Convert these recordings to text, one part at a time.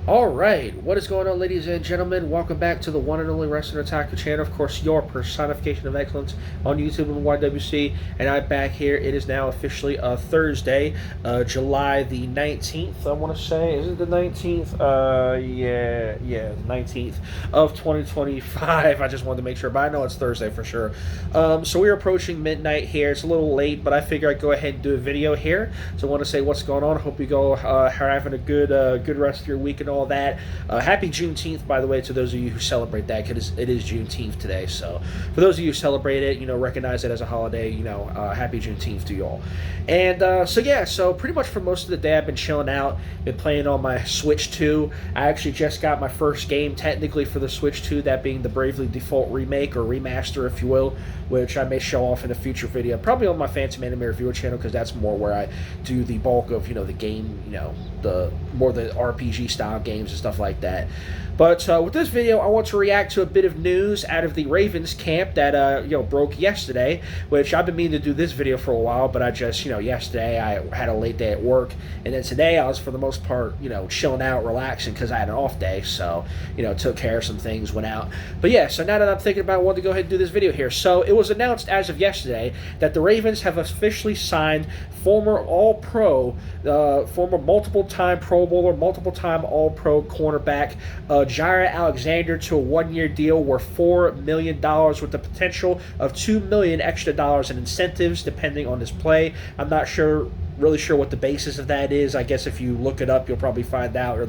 Alright, what is going on, ladies and gentlemen? Welcome back to the one and only Wrestling Otaku channel. Of course, your personification of excellence on YouTube and YWC. And I'm back here. It is now officially Thursday, July the 19th, I want to say. Is it the 19th? Yeah, 19th of 2025. I just wanted to make sure, but I know it's Thursday for sure. So we're approaching midnight here. It's a little late, but I figure I'd go ahead and do a video here. So I want to say what's going on. I hope you go are having a good rest of your week and all that. Happy Juneteenth, by the way, to those of you who celebrate that, because it is Juneteenth today. So for those of you who celebrate it, recognize it as a holiday, happy Juneteenth to you all. And so pretty much for most of the day, I've been chilling out, been playing on my Switch 2. I actually just got my first game, technically, for the Switch 2, that being the Bravely Default remake, or remaster, if you will, which I may show off in a future video, probably on my Phantom Anime Reviewer channel, because that's more where I do the bulk of, the game, the RPG style games and stuff like that. But with this video, I want to react to a bit of news out of the Ravens camp that broke yesterday, which I've been meaning to do this video for a while, but I just, yesterday I had a late day at work, and then today I was, for the most part, chilling out, relaxing, because I had an off day, so, took care of some things, went out. But yeah, so now that I'm thinking about it, I wanted to go ahead and do this video here. So it was announced as of yesterday that the Ravens have officially signed former All-Pro, former multiple-time Pro Bowler, multiple-time All-Pro cornerback, Jaire Alexander, to a one-year deal worth $4 million with the potential of $2 million extra dollars in incentives depending on his play. I'm not really sure what the basis of that is. I guess if you look it up, you'll probably find out, or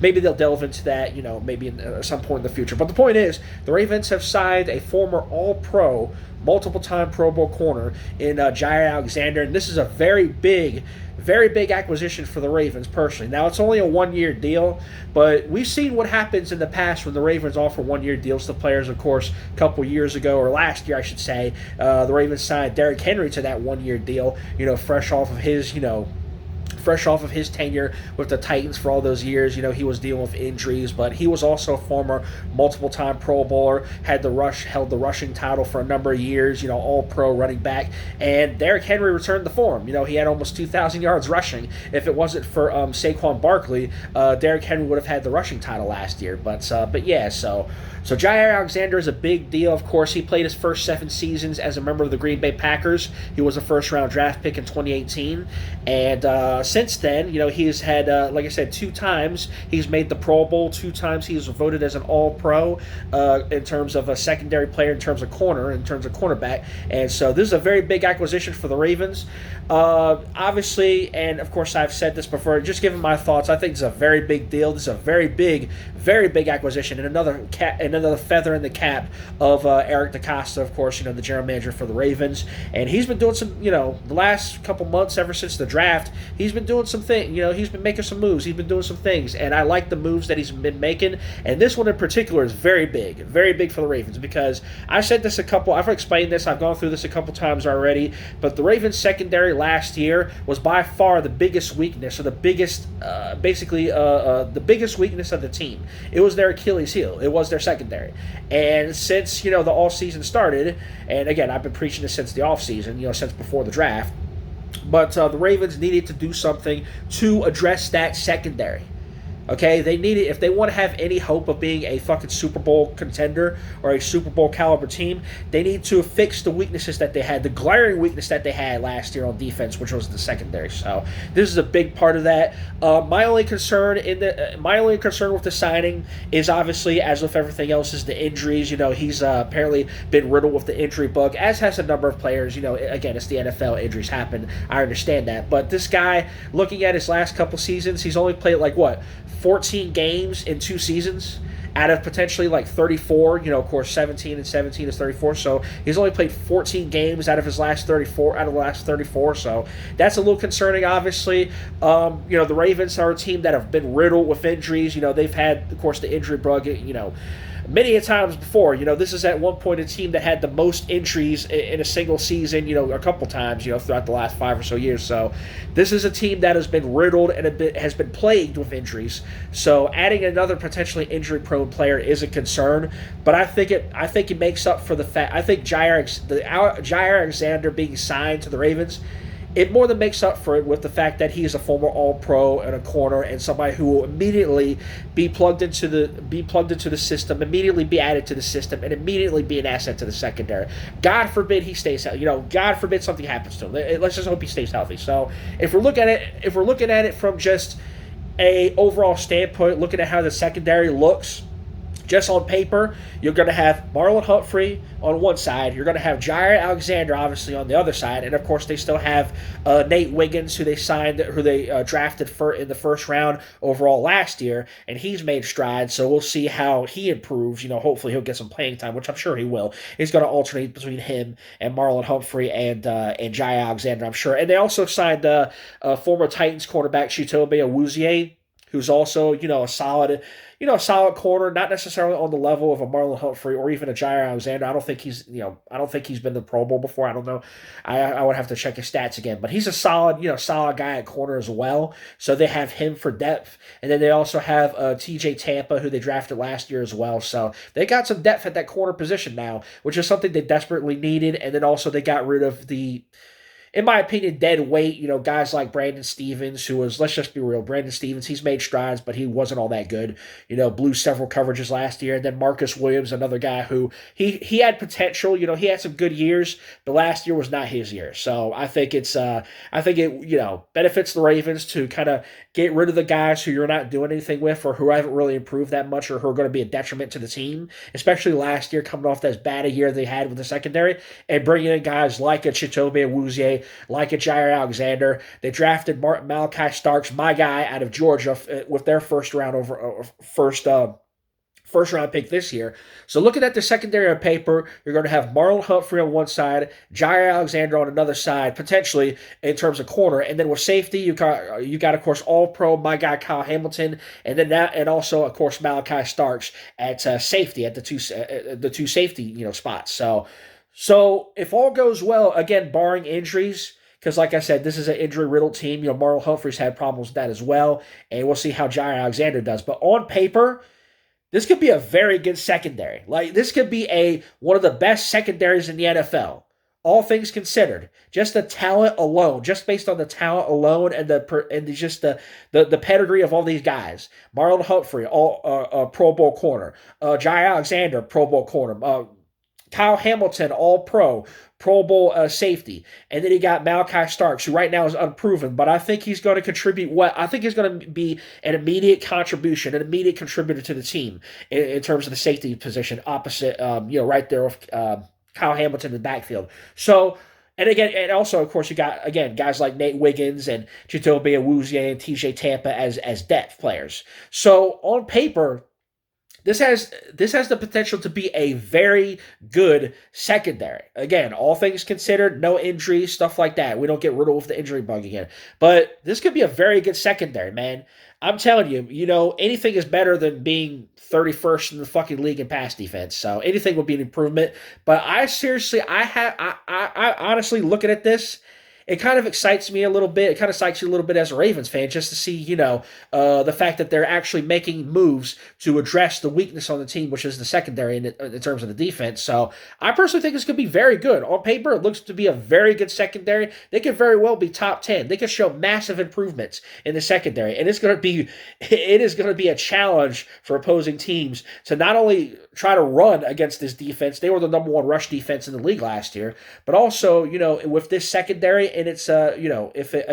maybe they'll delve into that, maybe in some point in the future. But the point is, the Ravens have signed a former All-Pro, multiple-time Pro Bowl corner in Jaire Alexander, and this is a very big acquisition for the Ravens, personally. Now, it's only a one-year deal, but we've seen what happens in the past when the Ravens offer one-year deals to players. Of course, a couple years ago, or last year, I should say, the Ravens signed Derrick Henry to that one-year deal, fresh off of his tenure with the Titans for all those years. He was dealing with injuries, but he was also a former multiple-time Pro Bowler, held the rushing title for a number of years, All-Pro running back, and Derrick Henry returned the form. He had almost 2,000 yards rushing. If it wasn't for Saquon Barkley, Derrick Henry would have had the rushing title last year. But yeah, so Jaire Alexander is a big deal. Of course, he played his first 7 seasons as a member of the Green Bay Packers. He was a first-round draft pick in 2018, and since then, he's had, like I said, 2 times he's made the Pro Bowl, 2 times he was voted as an All-Pro in terms of a secondary player, in terms of cornerback, and so this is a very big acquisition for the Ravens. Obviously, and of course I've said this before, just giving my thoughts, I think it's a very big deal. This is a very big acquisition, and another feather in the cap of Eric DeCosta, of course, the general manager for the Ravens, and he's been doing some, the last couple months, ever since the draft, he's been doing some things, he's been making some moves, he's been doing some things, and I like the moves that he's been making, and this one in particular is very big for the Ravens, because I've explained this, I've gone through this a couple times already, but the Ravens secondary last year was by far the biggest weakness, or the biggest weakness of the team. It was their Achilles heel. It was their secondary. And since, the off-season started, and again, I've been preaching this since the off-season, since before the draft, but the Ravens needed to do something to address that secondary. Okay, they need it if they want to have any hope of being a fucking Super Bowl contender or a Super Bowl caliber team. They need to fix the weaknesses that they had, the glaring weakness that they had last year on defense, which was the secondary. So this is a big part of that. My only concern with the signing is, obviously, as with everything else, is the injuries. He's apparently been riddled with the injury bug, as has a number of players. Again, it's the NFL, injuries happen. I understand that, but this guy, looking at his last couple seasons, he's only played 14 games in 2 seasons out of potentially 34. Of course, 17 and 17 is 34, so he's only played 14 games out of the last 34, so that's a little concerning, obviously. The Ravens are a team that have been riddled with injuries. They've had, of course, the injury bug, many a times before. This is at one point a team that had the most injuries in a single season, a couple times, throughout the last 5 or so years. So this is a team that has been riddled and has been plagued with injuries. So adding another potentially injury-prone player is a concern, but I think it makes up for the fact. I think Jaire Alexander being signed to the Ravens it more than makes up for it with the fact that he's a former All-Pro and a corner and somebody who will immediately be plugged into the system, immediately be added to the system, and immediately be an asset to the secondary. God forbid he stays healthy. God forbid something happens to him. Let's just hope he stays healthy. So if we're looking at it from just a overall standpoint, looking at how the secondary looks, just on paper, you're going to have Marlon Humphrey on one side. You're going to have Jaire Alexander, obviously, on the other side. And, of course, they still have Nate Wiggins, who they drafted in the first round overall last year. And he's made strides, so we'll see how he improves. Hopefully he'll get some playing time, which I'm sure he will. He's going to alternate between him and Marlon Humphrey and Jaire Alexander, I'm sure. And they also signed former Titans cornerback Chidobe Awuzie, who's also, a solid corner, not necessarily on the level of a Marlon Humphrey or even a Jaire Alexander. I don't think he's been to the Pro Bowl before. I don't know. I would have to check his stats again, but he's a solid guy at corner as well. So they have him for depth, and then they also have TJ Tampa, who they drafted last year as well. So they got some depth at that corner position now, which is something they desperately needed. And then also they got rid of in my opinion, dead weight, guys like Brandon Stevens, who was, let's just be real, Brandon Stevens, he's made strides, but he wasn't all that good. Blew several coverages last year. And then Marcus Williams, another guy who, he had potential, he had some good years, but last year was not his year. So I think it benefits the Ravens to kind of get rid of the guys who you're not doing anything with or who haven't really improved that much or who are going to be a detriment to the team, especially last year, coming off as bad a year they had with the secondary, and bringing in guys like a Chidobe Awuzie, like a Jaire Alexander. They drafted Malachi Starks, my guy out of Georgia, with their first round pick this year. So looking at the secondary on paper, you're going to have Marlon Humphrey on one side, Jaire Alexander on another side, potentially in terms of corner, and then with safety, you got of course All-Pro, my guy Kyle Hamilton, and also of course Malachi Starks at safety at the two safety spots. So if all goes well, again, barring injuries, because like I said, this is an injury-riddled team. Marlon Humphrey's had problems with that as well, and we'll see how Jaire Alexander does. But on paper, this could be a very good secondary. This could be one of the best secondaries in the NFL. All things considered, just the talent alone, just based on the talent alone, and the pedigree of all these guys. Marlon Humphrey, Pro Bowl corner. Jaire Alexander, Pro Bowl corner. Kyle Hamilton, All-Pro, Pro Bowl safety. And then you got Malachi Starks, who right now is unproven, but I think he's going to contribute I think he's going to be an immediate contributor to the team in terms of the safety position, opposite, right there with Kyle Hamilton in the backfield. So, and also, of course, you got, again, guys like Nate Wiggins and Chidobe Awuzie and TJ Tampa as depth players. So, on paper, this has the potential to be a very good secondary. Again, all things considered, no injuries, stuff like that. We don't get riddled with the injury bug again. But this could be a very good secondary, man. I'm telling you, anything is better than being 31st in the fucking league in pass defense. So anything would be an improvement. But I honestly looking at this, it kind of excites me a little bit. It kind of excites you a little bit as a Ravens fan just to see, the fact that they're actually making moves to address the weakness on the team, which is the secondary in terms of the defense. So I personally think this could be very good. On paper, it looks to be a very good secondary. They could very well be top 10. They could show massive improvements in the secondary. And it is going to be a challenge for opposing teams to not only try to run against this defense. They were the number one rush defense in the league last year, but also, with this secondary, and it's if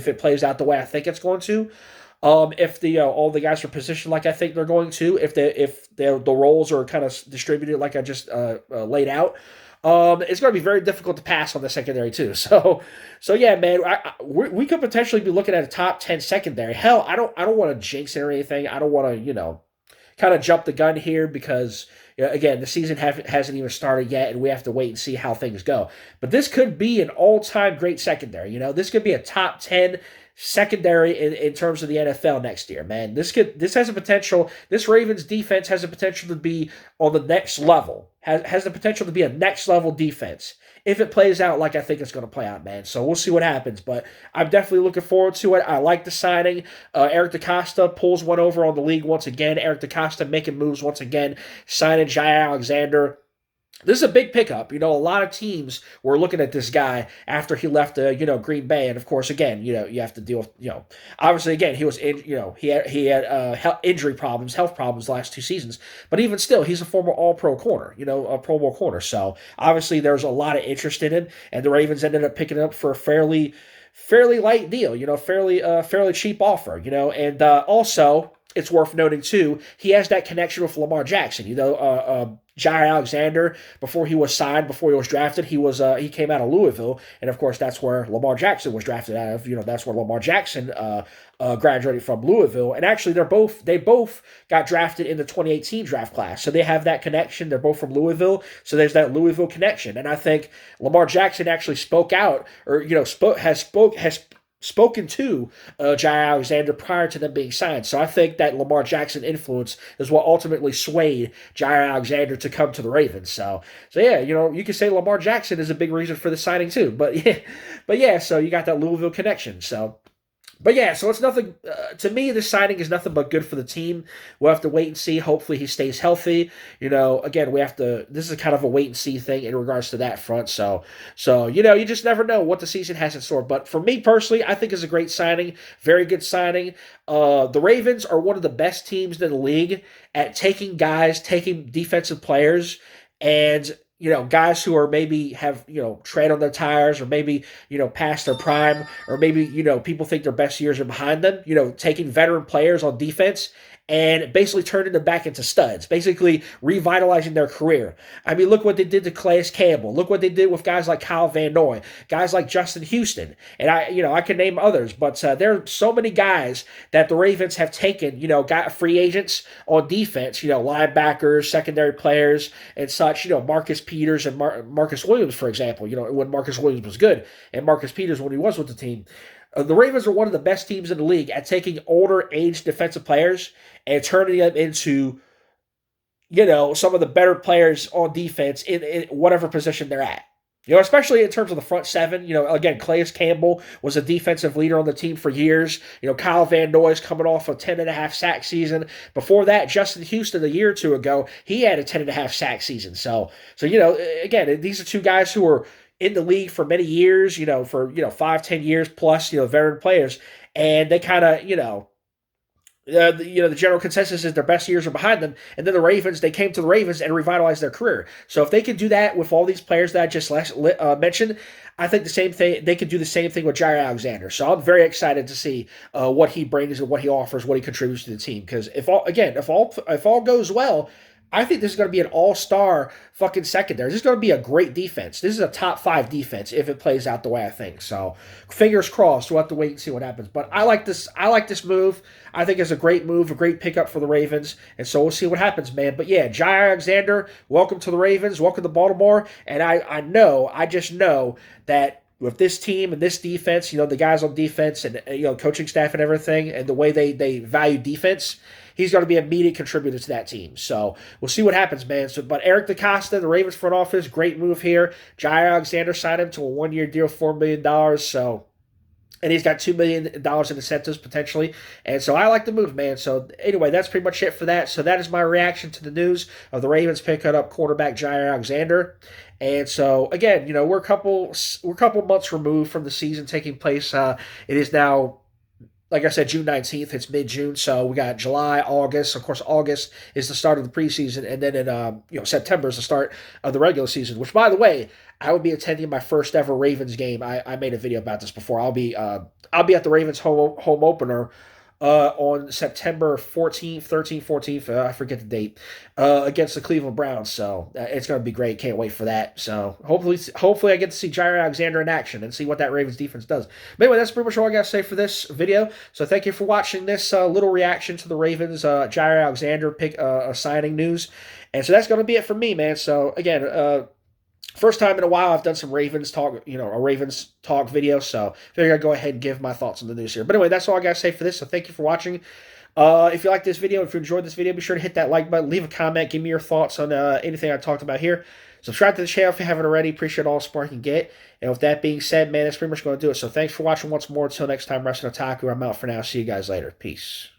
it plays out the way I think it's going to, if all the guys are positioned like I think they're going to, if the roles are kind of distributed like I just laid out, it's going to be very difficult to pass on the secondary too. So yeah, man, we could potentially be looking at a top 10 secondary. Hell, I don't want to jinx it or anything. I don't want to kind of jump the gun here because, again, the season hasn't even started yet, and we have to wait and see how things go. But this could be an all-time great secondary. This could be a top 10 secondary in terms of the NFL next year, man. This has a potential. This Ravens defense has a potential to be on the next level. Has the potential to be a next level defense if it plays out like I think it's going to play out, man. So we'll see what happens, but I'm definitely looking forward to it. I like the signing. Eric DeCosta pulls one over on the league once again. Eric DeCosta making moves once again, signing Jaire Alexander. This is a big pickup. A lot of teams were looking at this guy after he left, Green Bay, and of course, again, you have to deal with, obviously, again, he was in, he had injury problems, health problems the last 2 seasons, but even still, he's a former All-Pro corner, a Pro Bowl corner. So obviously, there's a lot of interest in him, and the Ravens ended up picking him up for a fairly light deal, fairly cheap offer, and also it's worth noting too, he has that connection with Lamar Jackson. Jaire Alexander, before he was signed, before he was drafted, he came out of Louisville, and of course that's where Lamar Jackson was drafted out of. That's where Lamar Jackson graduated from, Louisville, and actually they both got drafted in the 2018 draft class, so they have that connection. They're both from Louisville, so there's that Louisville connection, and I think Lamar Jackson actually spoke out, or has spoken to Jaire Alexander prior to them being signed. So I think that Lamar Jackson influence is what ultimately swayed Jaire Alexander to come to the Ravens. So yeah, you can say Lamar Jackson is a big reason for the signing too. But yeah, so you got that Louisville connection. But yeah, so it's nothing, to me, this signing is nothing but good for the team. We'll have to wait and see. Hopefully he stays healthy. Again, this is kind of a wait and see thing in regards to that front. So you just never know what the season has in store. But for me personally, I think it's a great signing, very good signing. The Ravens are one of the best teams in the league at taking defensive players, and guys who are maybe have, tread on their tires, or maybe, past their prime, or maybe, people think their best years are behind them, taking veteran players on defense and basically turning them back into studs, basically revitalizing their career. I mean, look what they did to Calais Campbell. Look what they did with guys like Kyle Van Noy, guys like Justin Houston, and I can name others, but there are so many guys that the Ravens have taken, got free agents on defense, linebackers, secondary players, and such. Marcus Peters and Marcus Williams, for example. When Marcus Williams was good, and Marcus Peters when he was with the team. The Ravens are one of the best teams in the league at taking older, aged defensive players and turning them into, some of the better players on defense in whatever position they're at. Especially in terms of the front seven. Again, Calais Campbell was a defensive leader on the team for years. Kyle Van Noy is coming off a 10.5 sack season. Before that, Justin Houston, a year or two ago, he had a 10.5 sack season. So again, these are two guys who are in the league for many years, for 5-10 years plus, veteran players, and they kind of, the general consensus is their best years are behind them, and then they came to the Ravens and revitalized their career. So if they can do that with all these players that I just mentioned, I think the same thing. They could do the same thing with Jaire Alexander. So I'm very excited to see what he brings and what he offers, what he contributes to the team. Because if all goes well, I think this is going to be an all-star fucking secondary. This is going to be a great defense. This is a top 5 defense if it plays out the way I think. So, fingers crossed. We'll have to wait and see what happens. But I like this. I like this move. I think it's a great move, a great pickup for the Ravens. And so we'll see what happens, man. But yeah, Jaire Alexander, welcome to the Ravens. Welcome to Baltimore. And I just know that with this team and this defense, the guys on defense and coaching staff and everything, and the way they value defense, he's going to be an immediate contributor to that team. So we'll see what happens, man. But Eric DeCosta, the Ravens front office, great move here. Jaire Alexander signed him to a 1-year deal, $4 million. So, and he's got $2 million in incentives potentially. And so I like the move, man. So anyway, that's pretty much it for that. So that is my reaction to the news of the Ravens picking up quarterback Jaire Alexander. And so again, we're a couple months removed from the season taking place. It is now, like I said, June 19th. It's mid-June, so we got July, August. Of course, August is the start of the preseason, and then in September is the start of the regular season. Which, by the way, I would be attending my first ever Ravens game. I made a video about this before. I'll be at the Ravens home opener on September 14th, 13th, 14th, I forget the date, against the Cleveland Browns. So it's going to be great. Can't wait for that. So hopefully I get to see Jaire Alexander in action and see what that Ravens defense does. But anyway, that's pretty much all I got to say for this video. So thank you for watching this little reaction to the Ravens Jaire Alexander signing news. And so that's going to be it for me, man. So again, first time in a while I've done some Ravens talk, a Ravens talk video, so I figured I'd go ahead and give my thoughts on the news here. But anyway, that's all I got to say for this, so thank you for watching. If you like this video, if you enjoyed this video, be sure to hit that like button, leave a comment, give me your thoughts on anything I talked about here. Subscribe to the channel if you haven't already. Appreciate all the support you can get. And with that being said, man, that's pretty much going to do it. So thanks for watching once more. Until next time, Wrestling Otaku, I'm out for now. See you guys later. Peace.